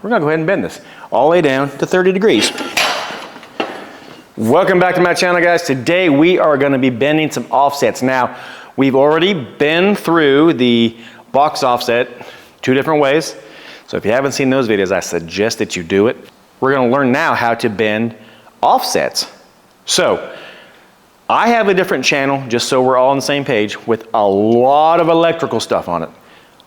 we're gonna go ahead and bend this all the way down to 30 degrees. Welcome back to my channel, guys. Today we are gonna be bending some offsets. Now, we've already been through the box offset 2 different ways. So if you haven't seen those videos, I suggest that you do it. We're gonna learn now how to bend offsets. So, I have a different channel, just so we're all on the same page, with a lot of electrical stuff on it.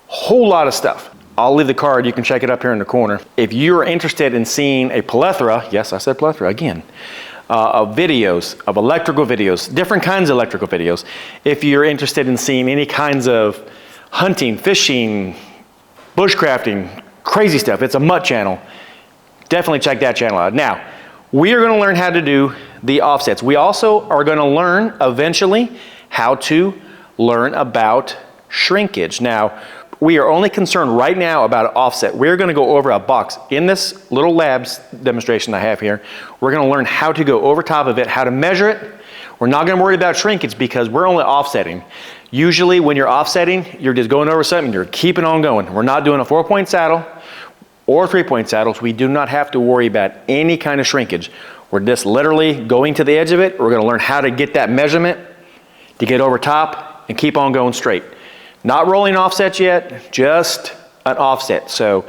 Whole lot of stuff. I'll leave the card, you can check it up here in the corner. If you're interested in seeing a plethora, yes, I said plethora again, of videos, of electrical videos, different kinds of electrical videos. If you're interested in seeing any kinds of hunting, fishing, bushcrafting, crazy stuff, it's a mutt channel, definitely check that channel out. Now, we are gonna learn how to do the offsets. We also are gonna learn eventually how to learn about shrinkage. Now, we are only concerned right now about an offset. We're gonna go over a box. In this little labs demonstration I have here, we're gonna learn how to go over top of it, how to measure it. We're not gonna worry about shrinkage because we're only offsetting. Usually when you're offsetting, you're just going over something, you're keeping on going. We're not doing a 4-point saddle or 3-point saddles. We do not have to worry about any kind of shrinkage. We're just literally going to the edge of it. We're gonna learn how to get that measurement to get over top and keep on going straight. Not rolling offsets yet, just an offset. So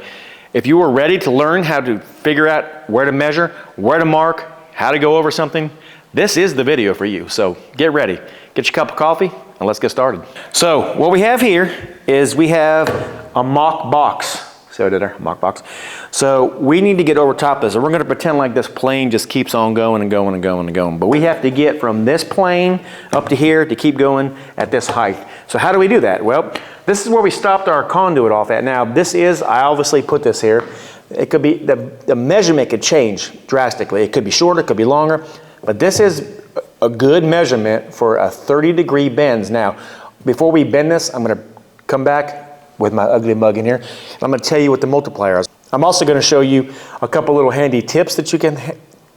if you were ready to learn how to figure out where to measure, where to mark, how to go over something, this is the video for you. So get ready, get your cup of coffee, and let's get started. So what we have here is we have a mock box. See what I did there? Mock box. So we need to get over top of this, and we're gonna pretend like this plane just keeps on going and going and going and going. But we have to get from this plane up to here to keep going at this height. So how do we do that? Well, this is where we stopped our conduit off at. Now this is, I obviously put this here. It could be, the measurement could change drastically. It could be shorter, it could be longer, but this is a good measurement for a 30-degree bends. Now, before we bend this, I'm gonna come back with my ugly mug in here. I'm gonna tell you what the multiplier is. I'm also gonna show you a couple little handy tips that you can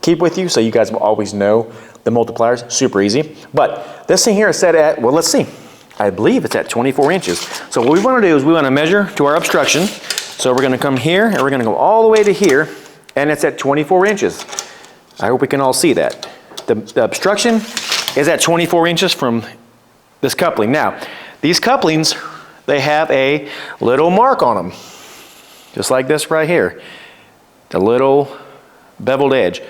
keep with you so you guys will always know the multipliers, super easy. But this thing here is set at, well, let's see. I believe it's at 24 inches. So what we wanna do is we wanna measure to our obstruction. So we're gonna come here and we're gonna go all the way to here, and it's at 24 inches. I hope we can all see that. The obstruction is at 24 inches from this coupling. Now, these couplings, they have a little mark on them, just like this right here, the little beveled edge.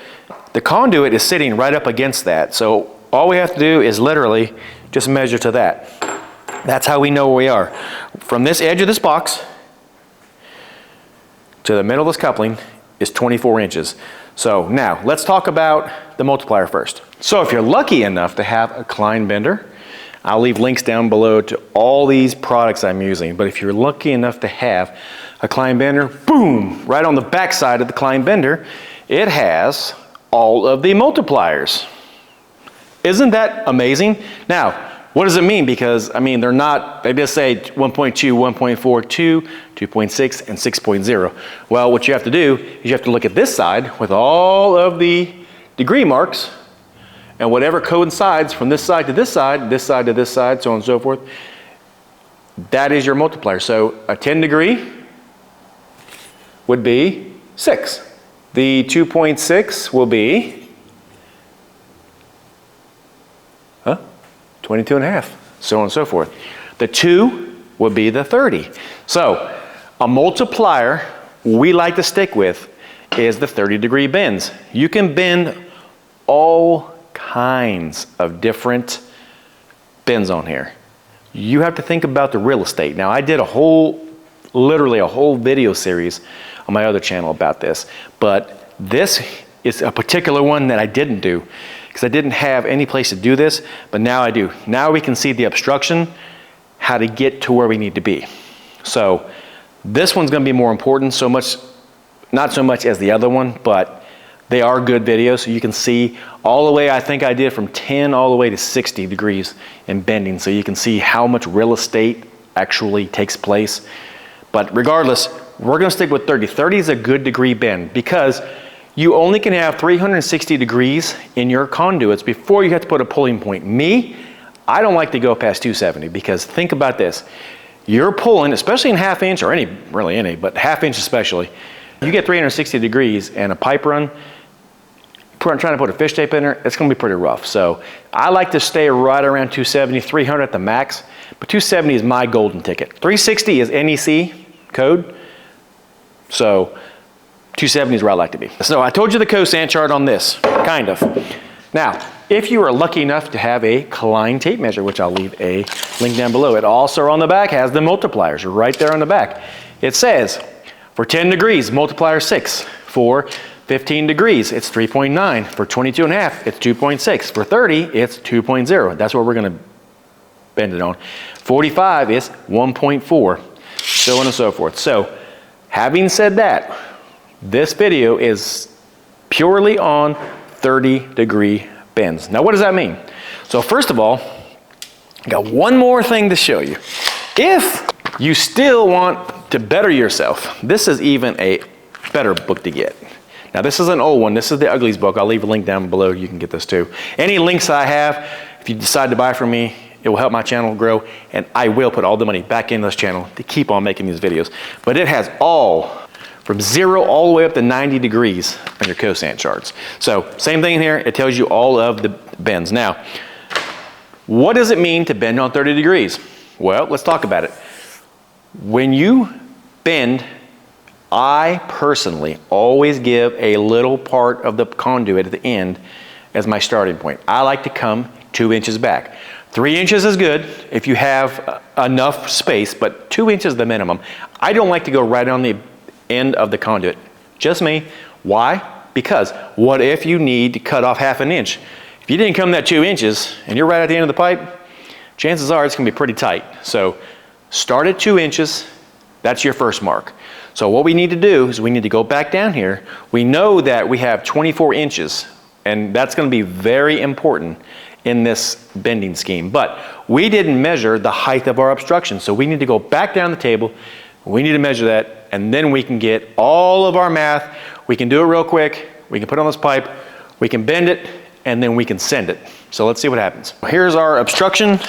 The conduit is sitting right up against that, so all we have to do is literally just measure to that. That's how we know where we are. From this edge of this box to the middle of this coupling is 24 inches. So now, let's talk about the multiplier first. So if you're lucky enough to have a Klein bender, I'll leave links down below to all these products I'm using, but if you're lucky enough to have a Klein bender, boom, right on the back side of the Klein bender, it has all of the multipliers. Isn't that amazing? Now, what does it mean? Because, I mean, they're not, they just say 1.2, 1.42, 2.6, and 6.0. Well, what you have to do is you have to look at this side with all of the degree marks, and whatever coincides from this side to this side, this side to this side, so on and so forth, that is your multiplier. So a 10 degree would be 6. The 2.6 will be 22 and a half, so on and so forth. The 2 would be the 30. So a multiplier we like to stick with is the 30-degree bends. You can bend all kinds of different bends on here. You have to think about the real estate. Now I did literally a whole video series on my other channel about this, but this is a particular one that I didn't do because I didn't have any place to do this, but now I do. Now we can see the obstruction, how to get to where we need to be. So this one's gonna be more important, not so much as the other one, but they are good videos, so you can see all the way, I think I did from 10 all the way to 60 degrees in bending, so you can see how much real estate actually takes place. But regardless, we're gonna stick with 30. 30 is a good degree bend because you only can have 360 degrees in your conduits before you have to put a pulling point. Me, I don't like to go past 270 because think about this. You're pulling, especially in 1/2 inch or really any, but 1/2 inch especially, You get 360 degrees and a pipe run, trying to put a fish tape in there, it's gonna be pretty rough. So I like to stay right around 270, 300 at the max, but 270 is my golden ticket. 360 is NEC code, so 270 is where I like to be. So I told you the cosine chart on this, kind of. Now, if you are lucky enough to have a Klein tape measure, which I'll leave a link down below, it also on the back has the multipliers right there on the back. It says, for 10 degrees, multiplier 6. For 15 degrees, it's 3.9. For 22 and a half, it's 2.6. For 30, it's 2.0. That's what we're gonna bend it on. 45 is 1.4, so on and so forth. So, having said that, this video is purely on 30-degree bends. Now, what does that mean? So first of all, I got one more thing to show you. If you still want to better yourself, this is even a better book to get. Now, this is an old one. This is the Uglies book. I'll leave a link down below. You can get this too. Any links I have, if you decide to buy from me, it will help my channel grow, and I will put all the money back into this channel to keep on making these videos. But it has all, from 0 all the way up to 90 degrees on your cosine charts. So same thing here, it tells you all of the bends. Now, what does it mean to bend on 30 degrees? Well, let's talk about it. When you bend, I personally always give a little part of the conduit at the end as my starting point. I like to come 2 inches back. 3 inches is good if you have enough space, but 2 inches is the minimum. I don't like to go right on the end of the conduit. Just me. Why? Because what if you need to cut off ½ inch? If you didn't come that 2 inches and you're right at the end of the pipe, chances are it's going to be pretty tight. So start at 2 inches. That's your first mark. So what we need to do is we need to go back down here. We know that we have 24 inches, and that's going to be very important in this bending scheme. But we didn't measure the height of our obstruction, so we need to go back down the table. We need to measure that, and then we can get all of our math. We can do it real quick. We can put it on this pipe. We can bend it, and then we can send it. So let's see what happens. Here's our obstruction.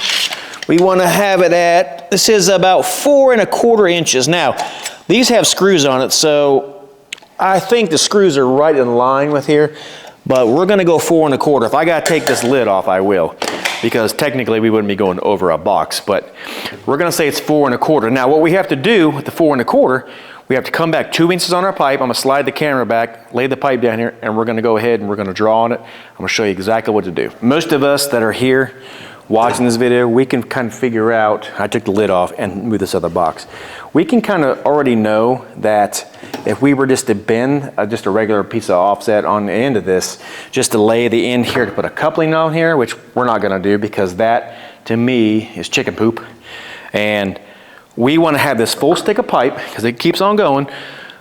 We want to have it at, this is about 4 1/4 inches. Now, these have screws on it, so I think the screws are right in line with here, but we're going to go 4 1/4. If I got to take this lid off, I will, because technically we wouldn't be going over a box, but we're going to say it's 4 1/4. Now, what we have to do with the 4 1/4, we have to come back 2 inches on our pipe. I'm going to slide the camera back, lay the pipe down here, and we're going to go ahead and we're going to draw on it. I'm going to show you exactly what to do. Most of us that are here watching this video, we can kind of figure out, I took the lid off and moved this other box. We can kind of already know that if we were just to bend just a regular piece of offset on the end of this, just to lay the end here to put a coupling on here, which we're not going to do because that to me is chicken poop. And we want to have this full stick of pipe because it keeps on going.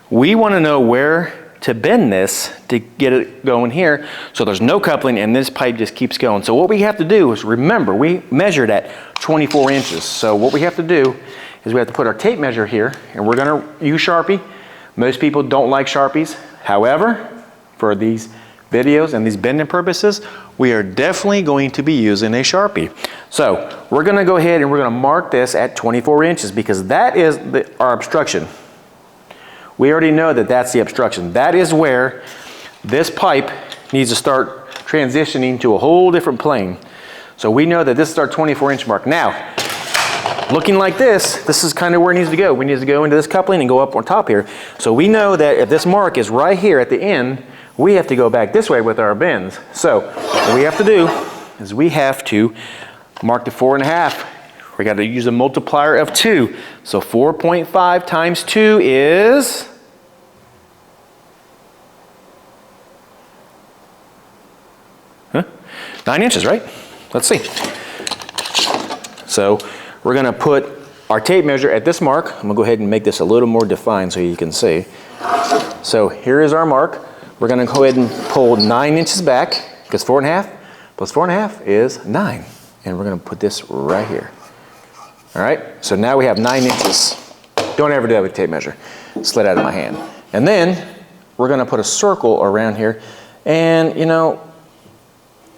We want to know where to bend this to get it going here so there's no coupling and this pipe just keeps going. So what we have to do is, remember, we measured at 24 inches. So what we have to do is we have to put our tape measure here, and we're going to use Sharpie. Most people don't like Sharpies. However, for these videos and these bending purposes, we are definitely going to be using a Sharpie. So we're going to go ahead and we're going to mark this at 24 inches because that is our obstruction. We already know that that's the obstruction. That is where this pipe needs to start transitioning to a whole different plane. So we know that this is our 24-inch mark. Now, looking like this is kind of where it needs to go. We need to go into this coupling and go up on top here. So we know that if this mark is right here at the end, we have to go back this way with our bends. So what we have to do is we have to mark the 4 1/2. We got to use a multiplier of 2. So 4.5 times 2 is 9 inches, right? Let's see. So we're going to put our tape measure at this mark. I'm going to go ahead and make this a little more defined so you can see. So here is our mark. We're going to go ahead and pull 9 inches back because 4 1/2 plus 4 1/2 is 9. And we're going to put this right here. All right, so now we have 9 inches. Don't ever do that with a tape measure. Slid out of my hand. And then we're going to put a circle around here. And you know,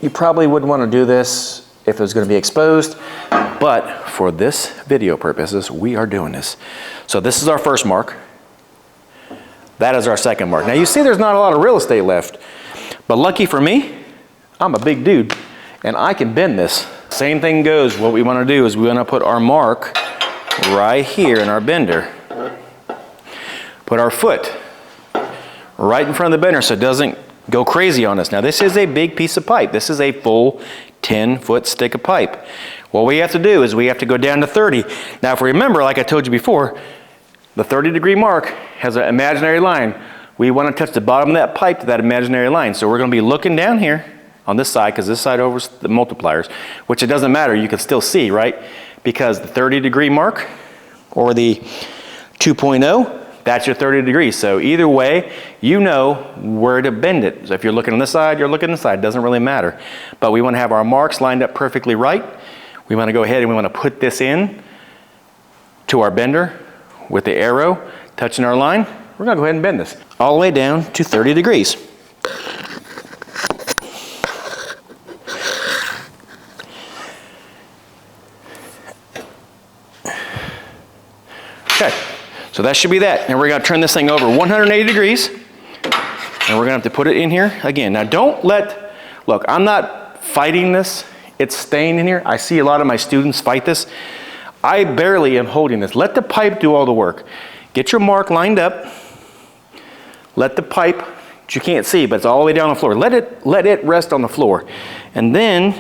you probably wouldn't want to do this if it was going to be exposed, but for this video purposes, we are doing this. So this is our first mark. That is our second mark. Now you see there's not a lot of real estate left, but lucky for me, I'm a big dude and I can bend this. Same thing goes, what we want to do is we want to put our mark right here in our bender. Put our foot right in front of the bender so it doesn't go crazy on us. Now this is a big piece of pipe. This is a full 10-foot stick of pipe. What we have to do is we have to go down to 30. Now if we remember, like I told you before, the 30-degree mark has an imaginary line. We want to touch the bottom of that pipe to that imaginary line. So we're going to be looking down here on this side, because this side over the multipliers, which it doesn't matter, you can still see, right? Because the 30-degree mark or the 2.0, that's your 30 degrees. So either way, you know where to bend it. So if you're looking on this side, you're looking on this side. It doesn't really matter. But we want to have our marks lined up perfectly right. We want to go ahead and we want to put this in to our bender with the arrow touching our line. We're going to go ahead and bend this all the way down to 30 degrees. Okay. So that should be that. And we're going to turn this thing over 180 degrees. And we're going to have to put it in here again. Now don't look, I'm not fighting this. It's staying in here. I see a lot of my students fight this. I barely am holding this. Let the pipe do all the work. Get your mark lined up. Let the pipe, which you can't see, but it's all the way down the floor. Let it rest on the floor. And then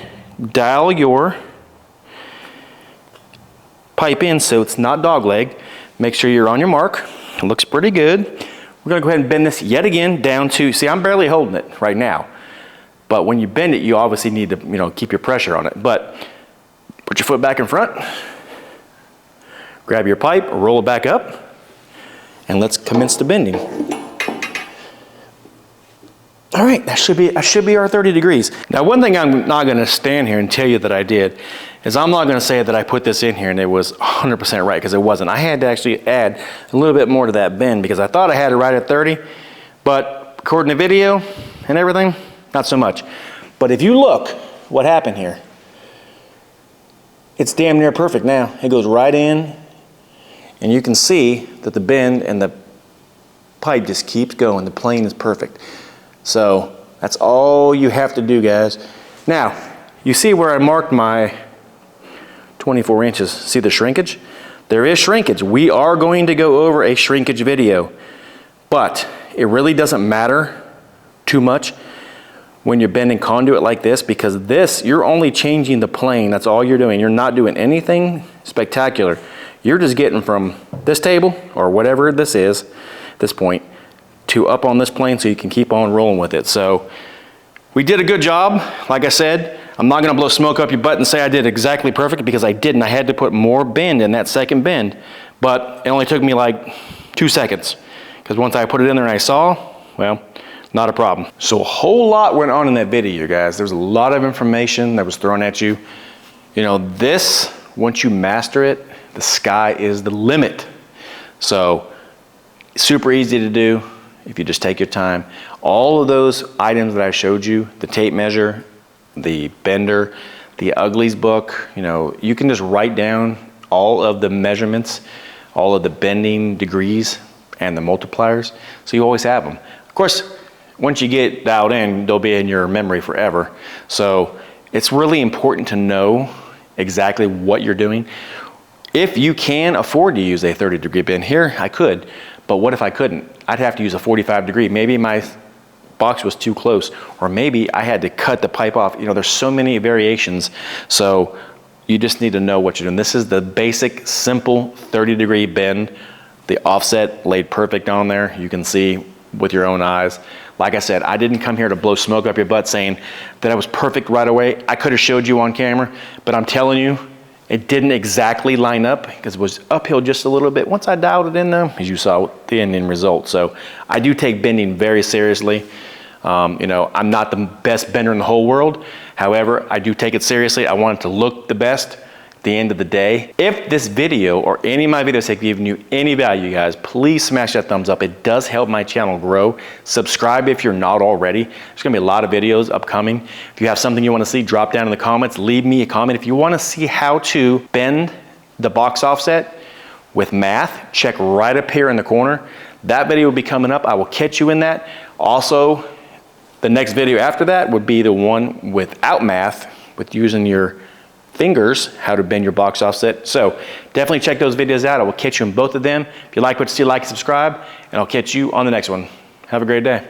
dial your pipe in so it's not dogleg. Make sure you're on your mark. It looks pretty good. We're going to go ahead and bend this yet again down to, see, I'm barely holding it right now. But when you bend it, you obviously need to, keep your pressure on it. But put your foot back in front. Grab your pipe, roll it back up, and let's commence the bending. All right, that should be our 30 degrees. Now, one thing I'm not going to stand here and tell you that I did is I'm not going to say that I put this in here and it was 100% right, because it wasn't. I had to actually add a little bit more to that bend because I thought I had it right at 30, but according to video and everything, not so much. But if you look what happened here, it's damn near perfect now. It goes right in, and you can see that the bend and the pipe just keeps going. The plane is perfect. So that's all you have to do, guys. Now, you see where I marked my 24 inches. See the shrinkage? There is shrinkage. We are going to go over a shrinkage video, but it really doesn't matter too much when you're bending conduit like this, because this, you're only changing the plane. That's all you're doing. You're not doing anything spectacular. You're just getting from this table or whatever this is at this point to up on this plane so you can keep on rolling with it. So we did a good job. Like I said, I'm not gonna blow smoke up your butt and say I did exactly perfect, because I didn't. I had to put more bend in that second bend, but it only took me like 2 seconds, because once I put it in there and I saw, well, not a problem. So a whole lot went on in that video, you guys. There's a lot of information that was thrown at you. This, once you master it, the sky is the limit. So super easy to do if you just take your time. All of those items that I showed you, the tape measure, the bender, the uglies book, you can just write down all of the measurements, all of the bending degrees and the multipliers, so you always have them. Of course, once you get dialed in, they'll be in your memory forever. So it's really important to know exactly what you're doing. If you can afford to use a 30-degree bend, here I could, but what if I couldn't? I'd have to use a 45-degree. Maybe my box was too close, or maybe I had to cut the pipe off. There's so many variations, so you just need to know what you're doing. This is the basic, simple 30-degree bend. The offset laid perfect on there. You can see with your own eyes. Like I said, I didn't come here to blow smoke up your butt saying that I was perfect right away. I could have showed you on camera, but I'm telling you, it didn't exactly line up because it was uphill just a little bit. Once I dialed it in though, as you saw the ending result. So I do take bending very seriously. I'm not the best bender in the whole world. However, I do take it seriously. I want it to look the best at the end of the day. If this video or any of my videos have given you any value, guys, please smash that thumbs up. It does help my channel grow. Subscribe if you're not already. There's gonna be a lot of videos upcoming. If you have something you wanna see, drop down in the comments, leave me a comment. If you wanna see how to bend the box offset with math, check right up here in the corner. That video will be coming up. I will catch you in that. Also, the next video after that would be the one without math, with using your fingers, how to bend your box offset. So definitely check those videos out. I will catch you in both of them. If you like what you see, like and subscribe, and I'll catch you on the next one. Have a great day.